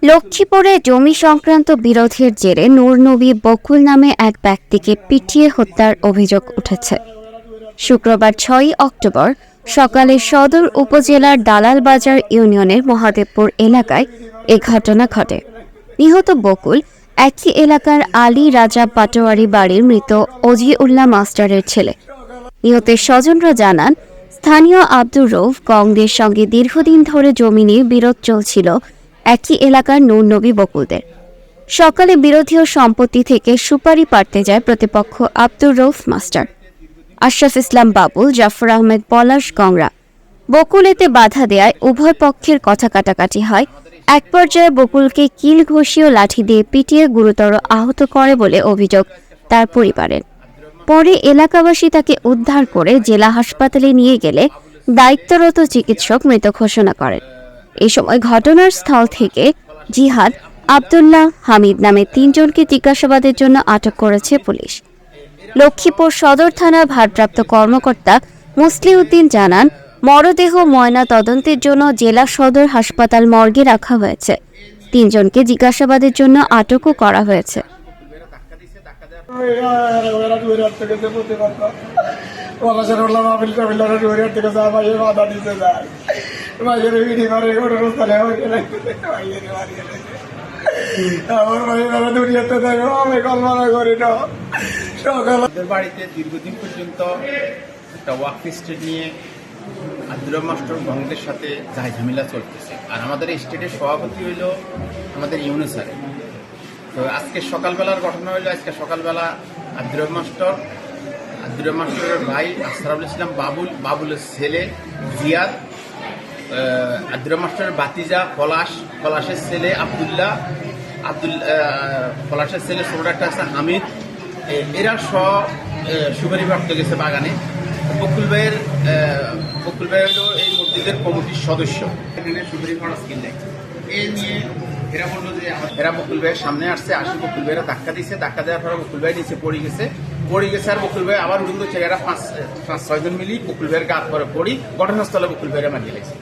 লক্ষ্মীপুরে জমি সংক্রান্ত বিরোধের জেরে নূর নবী বকুল নামে এক ব্যক্তিকে পিটিয়ে হত্যার অভিযোগ উঠেছে। শুক্রবার ৬ অক্টোবর সকালে সদর উপজেলার দালালবাজার ইউনিয়নের মহাদেবপুর এলাকায় এ ঘটনা ঘটে। নিহত বকুল একই এলাকার আলী রাজা পাটোয়ারি বাড়ির মৃত অজিউল্লাহ মাস্টারের ছেলে। নিহতের স্বজনরা জানান, স্থানীয় আব্দুর রউফ কংদের সঙ্গে দীর্ঘদিন ধরে জমি নিয়ে বিরোধ চলছিল একই এলাকার নূর নবী বকুলদের। সকালে বিরোধী ও সম্পত্তি থেকে সুপারি পাড়তে যায় প্রতিপক্ষ আব্দুর রউফ মাস্টার, আশরাফ ইসলাম বাবুল, জাফর আহমেদ পলাশ গংরা। বকুল এতে বাধা দেয়ায় উভয় পক্ষের কথা কাটাকাটি হয়। এক পর্যায়ে বকুলকে কিল ঘষি ও লাঠি দিয়ে পিটিয়ে গুরুতর আহত করে বলে অভিযোগ তার পরিবারের। পরে এলাকাবাসী তাকে উদ্ধার করে জেলা হাসপাতালে নিয়ে গেলে দায়িত্বরত চিকিৎসক মৃত ঘোষণা করেন। এই সময় ঘটনার স্থল থেকে জিহাদ, আব্দুল্লাহ, হামিদ নামে ৩ জনকে জিজ্ঞাসাবাদের জন্য আটক করেছে পুলিশ। লক্ষ্মীপুর সদর থানার ভারপ্রাপ্ত কর্মকর্তা মুসলিউদ্দিন জানান, মরদেহ ময়না তদন্তের জন্য জেলা সদর হাসপাতাল মর্গে রাখা হয়েছে। ৩ জনকে জিজ্ঞাসাবাদের জন্য আটকও করা হয়েছে। বাড়িতে দীর্ঘদিন পর্যন্ত একটা ওয়াকফ স্টেট নিয়ে আব্দুর রহমান মাস্টার গঙ্গদের সাথে ঝামেলা চলতেছে। আর আমাদের স্টেটের সভাপতি হইল আমাদের ইউনুসারে। তো আজকে সকালবেলার ঘটনা হইলো, আজকে সকালবেলা আব্দুর রহমান মাস্টারের ভাই আসরাফুল ইসলাম বাবুলের ছেলে জিয়াদ, আব্দুর রহমান মাস্টারের বাতিজা পলাশের ছেলে আব্দুল্লাহ, পলাশের ছেলে ছোট একটা আছে হামিদ, এরা সব সুপারি প্রাপ্ত গেছে বাগানে। বকুল ভাই হলো এই মসজিদের কমিটির সদস্য। এখানে সুপারি পাওয়ার স্কিল নেই। এই নিয়ে এরা বকুল ভাইয়ের সামনে আসছে, বকুল ভাইয়েরা ধাক্কা দিচ্ছে। ধাক্কা দেওয়ার পরে বকুল ভাই নিচে পড়ে গেছে। আর বকুল ভাই আবার উঠে এরা ৫-৬ জন মিলি বকুল ভাইয়ের গাত করে পড়ি ঘটনাস্থলে বকুল ভাইয়েরা মারিয়ে গেছে।